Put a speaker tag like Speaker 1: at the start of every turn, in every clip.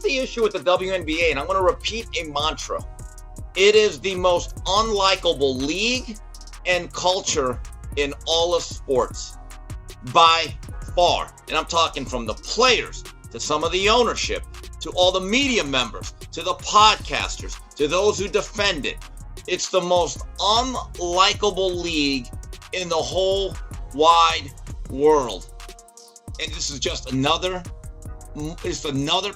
Speaker 1: the issue with the WNBA, and I'm going to repeat a mantra. It is the most unlikable league and culture in all of sports by far. And I'm talking from the players to some of the ownership, to all the media members, to the podcasters, to those who defend it. It's the most unlikable league in the whole wide world. And this is just another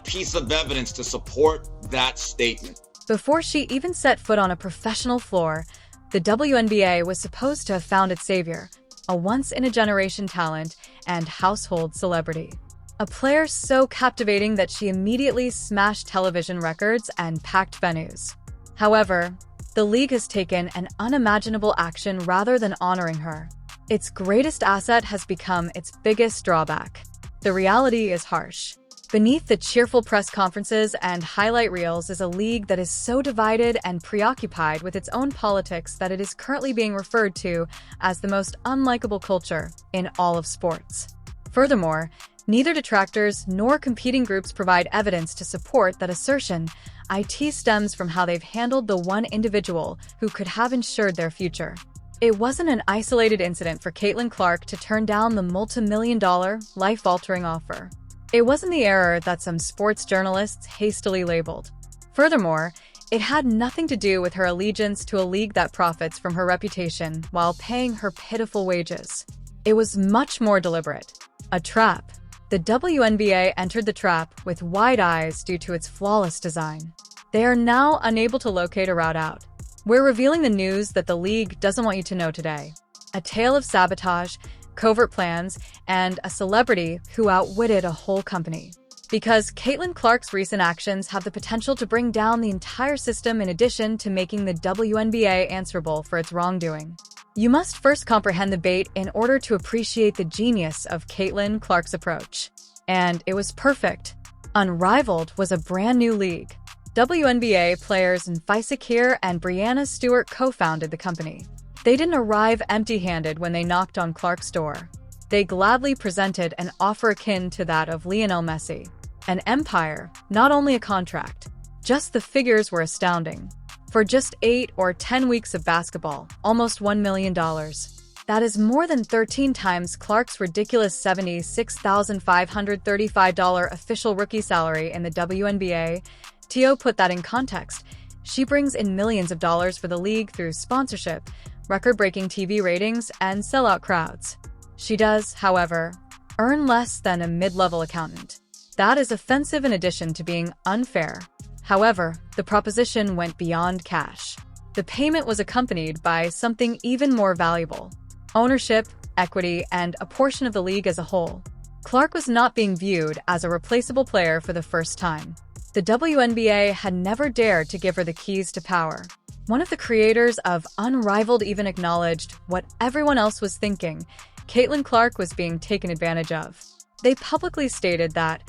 Speaker 1: piece of evidence to support that statement.
Speaker 2: Before she even set foot on a professional floor, the WNBA was supposed to have found its savior, a once-in-a-generation talent and household celebrity. A player so captivating that she immediately smashed television records and packed venues. However, the league has taken an unimaginable action rather than honoring her. Its greatest asset has become its biggest drawback. The reality is harsh. Beneath the cheerful press conferences and highlight reels is a league that is so divided and preoccupied with its own politics that it is currently being referred to as the most unlikable culture in all of sports. Furthermore, neither detractors nor competing groups provide evidence to support that assertion. It stems from how they've handled the one individual who could have ensured their future. It wasn't an isolated incident for Caitlin Clark to turn down the multi-million-dollar, life-altering offer. It wasn't the error that some sports journalists hastily labeled. Furthermore, it had nothing to do with her allegiance to a league that profits from her reputation while paying her pitiful wages. It was much more deliberate. A trap. The WNBA entered the trap with wide eyes due to its flawless design. They are now unable to locate a route out. We're revealing the news that the league doesn't want you to know today. A tale of sabotage, covert plans, and a celebrity who outwitted a whole company. Because Caitlin Clark's recent actions have the potential to bring down the entire system in addition to making the WNBA answerable for its wrongdoing. You must first comprehend the bait in order to appreciate the genius of Caitlin Clark's approach. And it was perfect. Unrivaled was a brand new league. WNBA players Nfisa Keir and Brianna Stewart co-founded the company. They didn't arrive empty-handed when they knocked on Clark's door. They gladly presented an offer akin to that of Lionel Messi. An empire, not only a contract. Just the figures were astounding. For just 8 or 10 weeks of basketball, almost $1 million. That is more than 13 times Clark's ridiculous $76,535 official rookie salary in the WNBA. To put that in context, she brings in millions of dollars for the league through sponsorship, record-breaking TV ratings, and sellout crowds. She does, however, earn less than a mid-level accountant. That is offensive in addition to being unfair. However, the proposition went beyond cash. The payment was accompanied by something even more valuable: ownership, equity, and a portion of the league as a whole. Clark was not being viewed as a replaceable player for the first time. The WNBA had never dared to give her the keys to power. One of the creators of Unrivaled even acknowledged what everyone else was thinking: Caitlin Clark was being taken advantage of. They publicly stated that,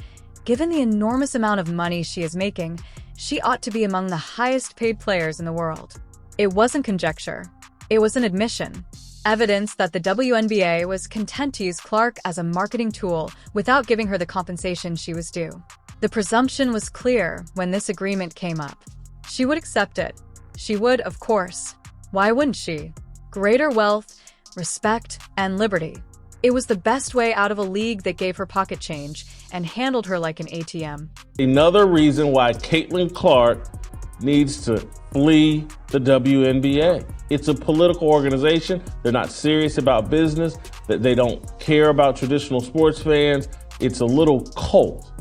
Speaker 2: given the enormous amount of money she is making, she ought to be among the highest-paid players in the world. It wasn't conjecture. It was an admission. Evidence that the WNBA was content to use Clark as a marketing tool without giving her the compensation she was due. The presumption was clear when this agreement came up. She would accept it. She would, of course. Why wouldn't she? Greater wealth, respect, and liberty. It was the best way out of a league that gave her pocket change and handled her like an ATM.
Speaker 3: Another reason why Caitlin Clark needs to flee the WNBA. It's a political organization. They're not serious about business, that they don't care about traditional sports fans. It's a little cult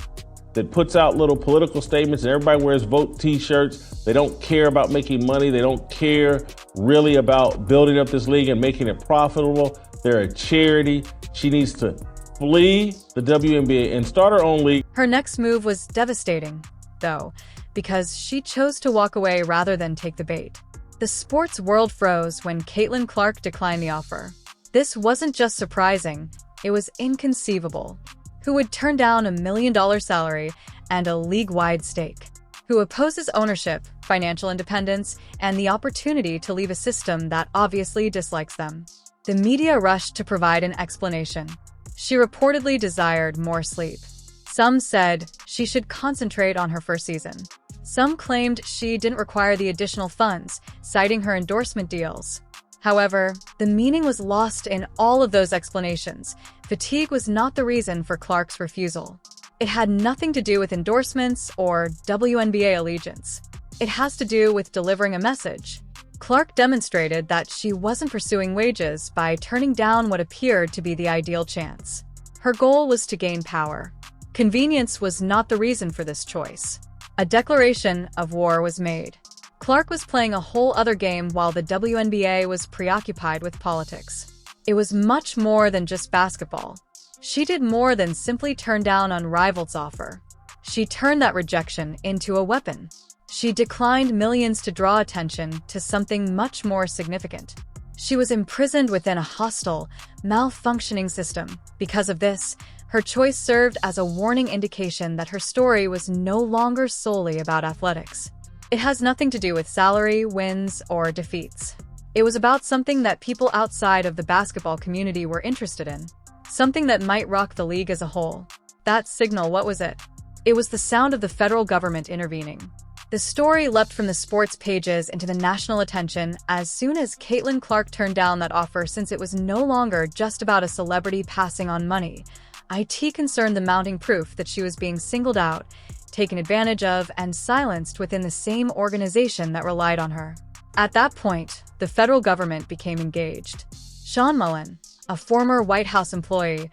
Speaker 3: that puts out little political statements and everybody wears vote t-shirts. They don't care about making money. They don't care really about building up this league and making it profitable. They're a charity. She needs to flee the WNBA and start her own league.
Speaker 2: Her next move was devastating, though, because she chose to walk away rather than take the bait. The sports world froze when Caitlin Clark declined the offer. This wasn't just surprising, it was inconceivable. Who would turn down $1 million salary and a league-wide stake? Who opposes ownership, financial independence, and the opportunity to leave a system that obviously dislikes them? The media rushed to provide an explanation. She reportedly desired more sleep. Some said she should concentrate on her first season. Some claimed she didn't require the additional funds, citing her endorsement deals. However, the meaning was lost in all of those explanations. Fatigue was not the reason for Clark's refusal. It had nothing to do with endorsements or WNBA allegiance. It has to do with delivering a message. Clark demonstrated that she wasn't pursuing wages by turning down what appeared to be the ideal chance. Her goal was to gain power. Convenience was not the reason for this choice. A declaration of war was made. Clark was playing a whole other game while the WNBA was preoccupied with politics. It was much more than just basketball. She did more than simply turn down unrivaled's offer. She turned that rejection into a weapon. She declined millions to draw attention to something much more significant. She was imprisoned within a hostile, malfunctioning system. Because of this, her choice served as a warning indication that her story was no longer solely about athletics. It has nothing to do with salary, wins, or defeats. It was about something that people outside of the basketball community were interested in. Something that might rock the league as a whole. That signal, what was it? It was the sound of the federal government intervening. The story leapt from the sports pages into the national attention as soon as Caitlin Clark turned down that offer, since it was no longer just about a celebrity passing on money. It concerned the mounting proof that she was being singled out, taken advantage of, and silenced within the same organization that relied on her. At that point, the federal government became engaged. Sean Mullen, a former White House employee,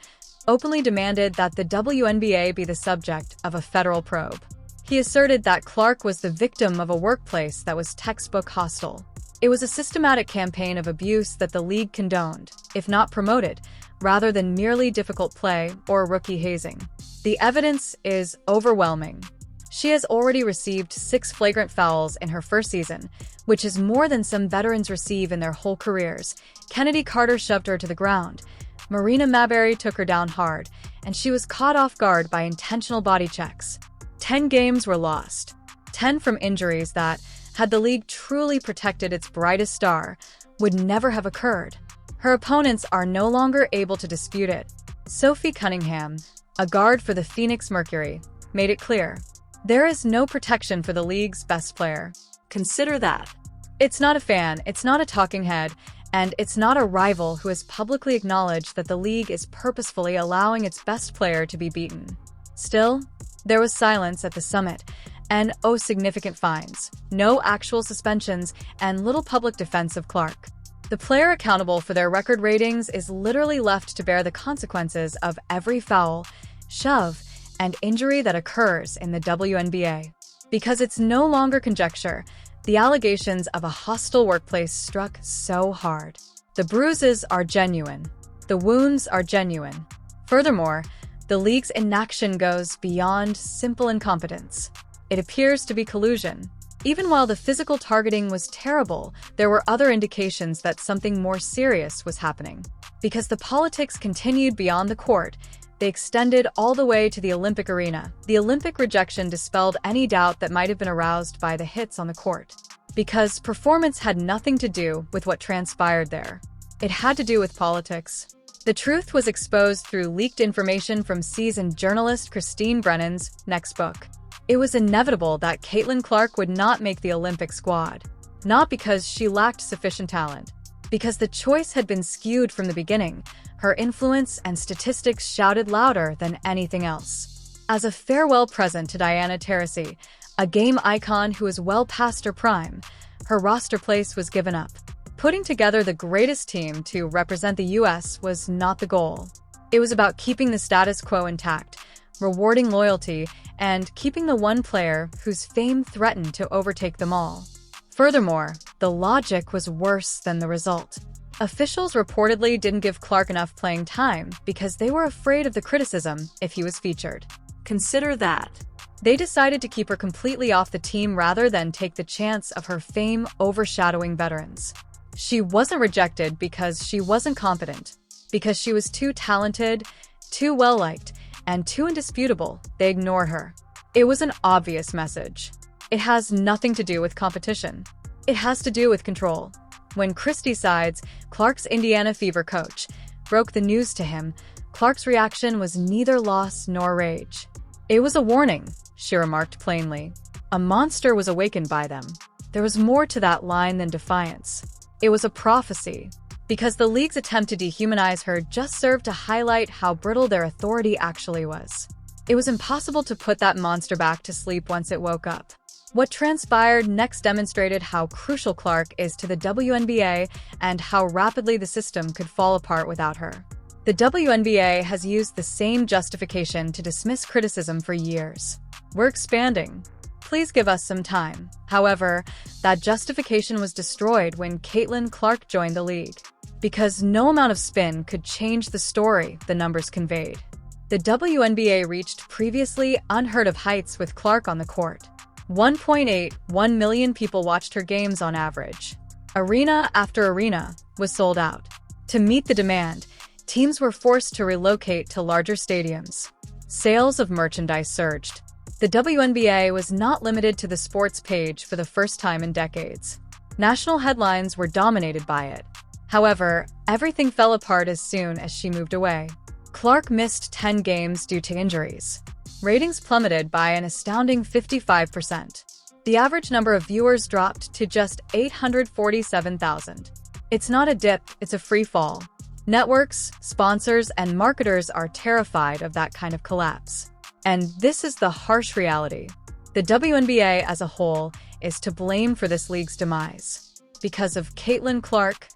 Speaker 2: openly demanded that the WNBA be the subject of a federal probe. He asserted that Clark was the victim of a workplace that was textbook hostile. It was a systematic campaign of abuse that the league condoned, if not promoted, rather than merely difficult play or rookie hazing. The evidence is overwhelming. She has already received 6 flagrant fouls in her first season, which is more than some veterans receive in their whole careers. Kennedy Carter shoved her to the ground. Marina Maberry took her down hard, and she was caught off guard by intentional body checks. 10 games were lost. 10 from injuries that, had the league truly protected its brightest star, would never have occurred. Her opponents are no longer able to dispute it. Sophie Cunningham, a guard for the Phoenix Mercury, made it clear. There is no protection for the league's best player. Consider that. It's not a fan, it's not a talking head, and it's not a rival who has publicly acknowledged that the league is purposefully allowing its best player to be beaten. Still, there was silence at the summit, and significant fines, no actual suspensions, and little public defense of Clark. The player accountable for their record ratings is literally left to bear the consequences of every foul, shove, and injury that occurs in the WNBA. Because it's no longer conjecture, the allegations of a hostile workplace struck so hard. The bruises are genuine. The wounds are genuine. Furthermore, the league's inaction goes beyond simple incompetence. It appears to be collusion. Even while the physical targeting was terrible, there were other indications that something more serious was happening. Because the politics continued beyond the court, they extended all the way to the Olympic arena. The Olympic rejection dispelled any doubt that might have been aroused by the hits on the court. Because performance had nothing to do with what transpired there. It had to do with politics. The truth was exposed through leaked information from seasoned journalist Christine Brennan's next book. It was inevitable that Caitlin Clark would not make the Olympic squad. Not because she lacked sufficient talent. Because the choice had been skewed from the beginning. Her influence and statistics shouted louder than anything else. As a farewell present to Diana Taurasi, a game icon who is well past her prime, her roster place was given up. Putting together the greatest team to represent the U.S. was not the goal. It was about keeping the status quo intact, rewarding loyalty, and keeping the one player whose fame threatened to overtake them all. Furthermore, the logic was worse than the result. Officials reportedly didn't give Clark enough playing time because they were afraid of the criticism if he was featured. Consider that. They decided to keep her completely off the team rather than take the chance of her fame overshadowing veterans. She wasn't rejected because she wasn't competent. Because she was too talented, too well-liked, and too indisputable, they ignored her. It was an obvious message. It has nothing to do with competition. It has to do with control. When Christy Sides, Clark's Indiana Fever coach, broke the news to him, Clark's reaction was neither loss nor rage. "It was a warning," she remarked plainly. A monster was awakened by them. There was more to that line than defiance. It was a prophecy, because the league's attempt to dehumanize her just served to highlight how brittle their authority actually was. It was impossible to put that monster back to sleep once it woke up. What transpired next demonstrated how crucial Clark is to the WNBA and how rapidly the system could fall apart without her. The WNBA has used the same justification to dismiss criticism for years. "We're expanding. Please give us some time." However, that justification was destroyed when Caitlin Clark joined the league. Because no amount of spin could change the story the numbers conveyed. The WNBA reached previously unheard of heights with Clark on the court. 1.81 million people watched her games on average. Arena after arena was sold out. To meet the demand, teams were forced to relocate to larger stadiums. Sales of merchandise surged. The WNBA was not limited to the sports page for the first time in decades. National headlines were dominated by it. However, everything fell apart as soon as she moved away. Clark missed 10 games due to injuries. Ratings plummeted by an astounding 55%. The average number of viewers dropped to just 847,000. It's not a dip, it's a free fall. Networks, sponsors, and marketers are terrified of that kind of collapse. And this is the harsh reality. The WNBA as a whole is to blame for this league's demise. Because of Caitlin Clark,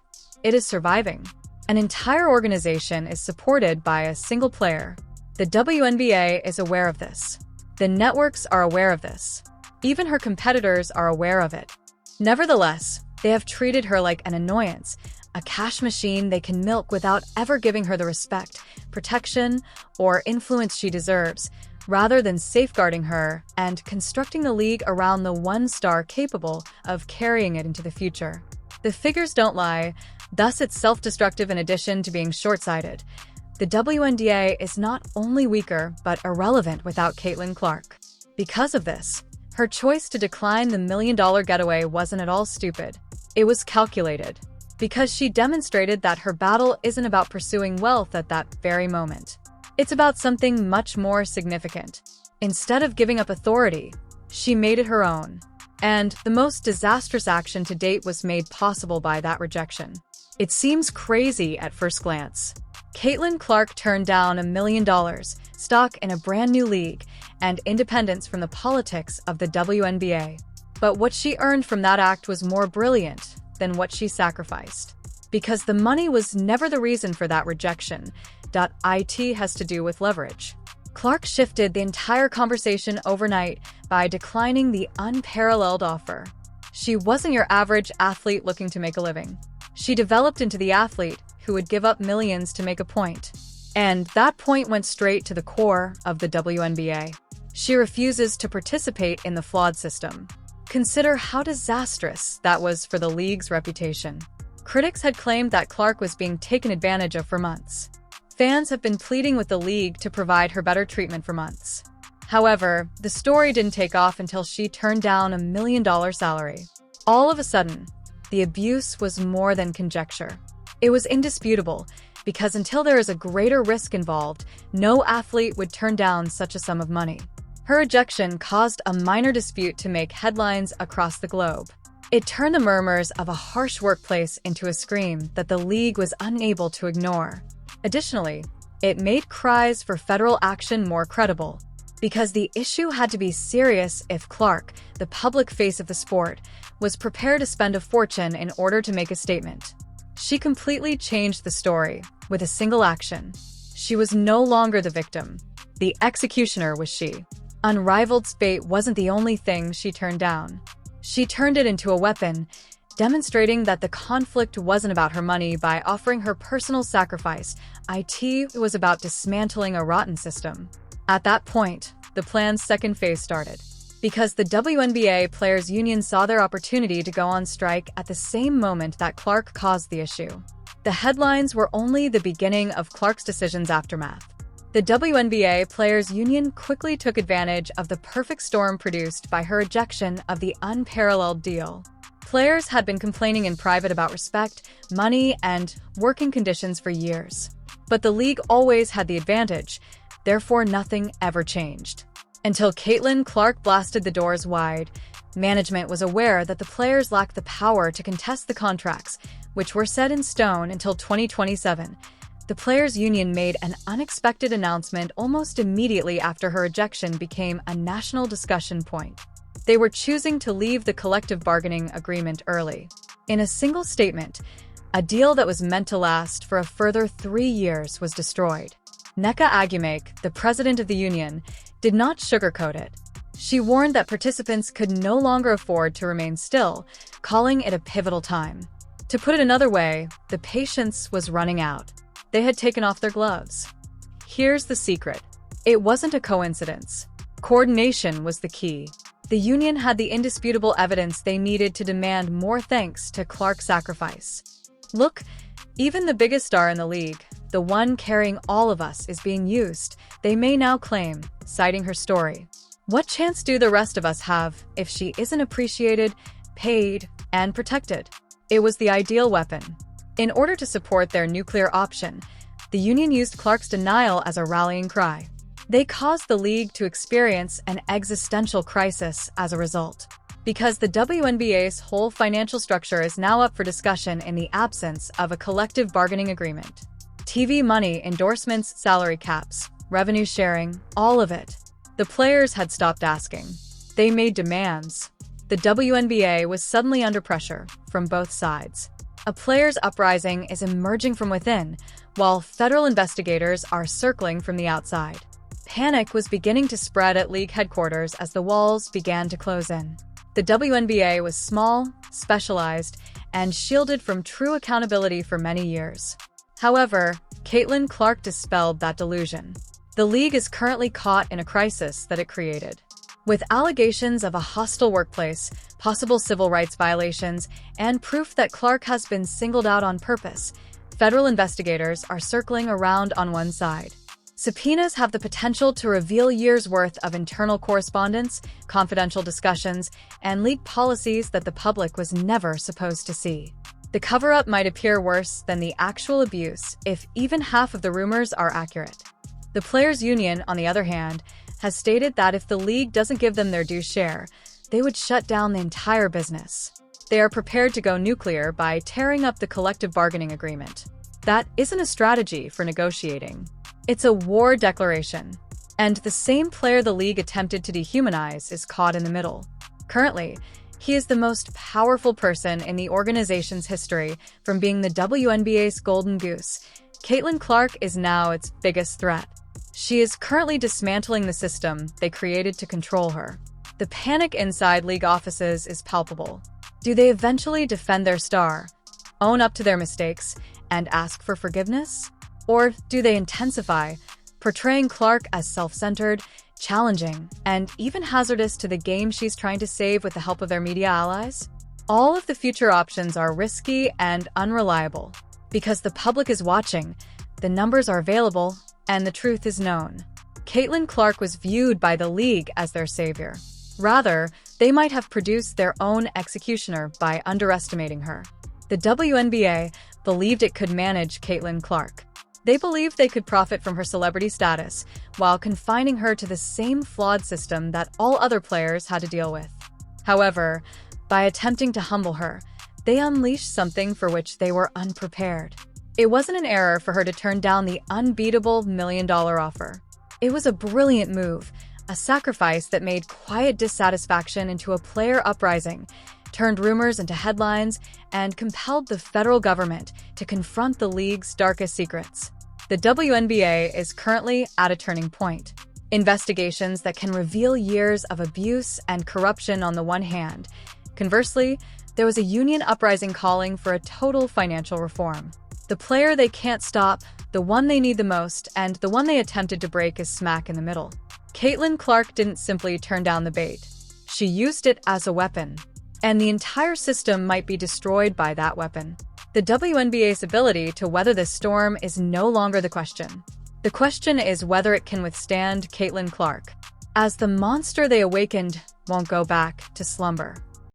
Speaker 2: it is surviving. An entire organization is supported by a single player. The WNBA is aware of this. The networks are aware of this. Even her competitors are aware of it. Nevertheless, they have treated her like an annoyance, a cash machine they can milk without ever giving her the respect, protection, or influence she deserves, rather than safeguarding her and constructing the league around the one star capable of carrying it into the future. The figures don't lie, thus it's self-destructive in addition to being short-sighted. The WNBA is not only weaker, but irrelevant without Caitlin Clark. Because of this, her choice to decline the $1 million getaway wasn't at all stupid. It was calculated. Because she demonstrated that her battle isn't about pursuing wealth at that very moment. It's about something much more significant. Instead of giving up authority, she made it her own. And the most disastrous action to date was made possible by that rejection. It seems crazy at first glance. Caitlin Clark turned down $1 million, stock in a brand new league, and independence from the politics of the WNBA. But what she earned from that act was more brilliant than what she sacrificed. Because the money was never the reason for that rejection. It has to do with leverage. Clark shifted the entire conversation overnight by declining the unparalleled offer. She wasn't your average athlete looking to make a living. She developed into the athlete who would give up millions to make a point. And that point went straight to the core of the WNBA. She refuses to participate in the flawed system. Consider how disastrous that was for the league's reputation. Critics had claimed that Clark was being taken advantage of for months. Fans have been pleading with the league to provide her better treatment for months. However, the story didn't take off until she turned down $1 million salary. All of a sudden, the abuse was more than conjecture. It was indisputable, because until there is a greater risk involved, no athlete would turn down such a sum of money. Her rejection caused a minor dispute to make headlines across the globe. It turned the murmurs of a harsh workplace into a scream that the league was unable to ignore. Additionally, it made cries for federal action more credible, because the issue had to be serious if Clark, the public face of the sport, was prepared to spend a fortune in order to make a statement. She completely changed the story with a single action. She was no longer the victim. The executioner was she. Unrivaled spate wasn't the only thing she turned down. She turned it into a weapon, demonstrating that the conflict wasn't about her money by offering her personal sacrifice. It was about dismantling a rotten system. At that point, the plan's second phase started. Because the WNBA Players Union saw their opportunity to go on strike at the same moment that Clark caused the issue. The headlines were only the beginning of Clark's decision's aftermath. The WNBA Players Union quickly took advantage of the perfect storm produced by her rejection of the unparalleled deal. Players had been complaining in private about respect, money, and working conditions for years. But the league always had the advantage, therefore nothing ever changed. Until Caitlin Clark blasted the doors wide, management was aware that the players lacked the power to contest the contracts, which were set in stone until 2027. The Players' Union made an unexpected announcement almost immediately after her ejection became a national discussion point. They were choosing to leave the collective bargaining agreement early. In a single statement, a deal that was meant to last for a further 3 years was destroyed. Nneka Agumake, the president of the union, did not sugarcoat it. She warned that participants could no longer afford to remain still, calling it a pivotal time. To put it another way, the patience was running out. They had taken off their gloves. Here's the secret. It wasn't a coincidence. Coordination was the key. The union had the indisputable evidence they needed to demand more thanks to Clark's sacrifice. Look, even the biggest star in the league, the one carrying all of us, is being used, they may now claim, citing her story. What chance do the rest of us have if she isn't appreciated, paid, and protected? It was the ideal weapon. In order to support their nuclear option, the union used Clark's denial as a rallying cry. They caused the league to experience an existential crisis as a result. Because the WNBA's whole financial structure is now up for discussion in the absence of a collective bargaining agreement. TV money, endorsements, salary caps, revenue sharing, all of it. The players had stopped asking. They made demands. The WNBA was suddenly under pressure from both sides. A players' uprising is emerging from within, while federal investigators are circling from the outside. Panic was beginning to spread at league headquarters as the walls began to close in. The WNBA was small, specialized, and shielded from true accountability for many years. However, Caitlin Clark dispelled that delusion. The league is currently caught in a crisis that it created. With allegations of a hostile workplace, possible civil rights violations, and proof that Clark has been singled out on purpose, federal investigators are circling around on one side. Subpoenas have the potential to reveal years' worth of internal correspondence, confidential discussions, and leaked policies that the public was never supposed to see. The cover-up might appear worse than the actual abuse if even half of the rumors are accurate. The Players' Union, on the other hand, has stated that if the league doesn't give them their due share, they would shut down the entire business. They are prepared to go nuclear by tearing up the collective bargaining agreement. That isn't a strategy for negotiating. It's a war declaration. And the same player the league attempted to dehumanize is caught in the middle. Currently, he is the most powerful person in the organization's history, from being the WNBA's golden goose. Caitlin Clark is now its biggest threat. She is currently dismantling the system they created to control her. The panic inside league offices is palpable. Do they eventually defend their star, own up to their mistakes, and ask for forgiveness? Or do they intensify, portraying Clark as self-centered, challenging, and even hazardous to the game she's trying to save with the help of their media allies? All of the future options are risky and unreliable. Because the public is watching, the numbers are available, and the truth is known. Caitlin Clark was viewed by the league as their savior. Rather, they might have produced their own executioner by underestimating her. The WNBA believed it could manage Caitlin Clark. They believed they could profit from her celebrity status while confining her to the same flawed system that all other players had to deal with. However, by attempting to humble her, they unleashed something for which they were unprepared. It wasn't an error for her to turn down the unbeatable $1 million offer. It was a brilliant move, a sacrifice that made quiet dissatisfaction into a player uprising, turned rumors into headlines, and compelled the federal government to confront the league's darkest secrets. The WNBA is currently at a turning point. Investigations that can reveal years of abuse and corruption on the one hand. Conversely, there was a union uprising calling for a total financial reform. The player they can't stop, the one they need the most, and the one they attempted to break is smack in the middle. Caitlin Clark didn't simply turn down the bait. She used it as a weapon. And the entire system might be destroyed by that weapon. The WNBA's ability to weather this storm is no longer the question. The question is whether it can withstand Caitlin Clark, as the monster they awakened won't go back to slumber.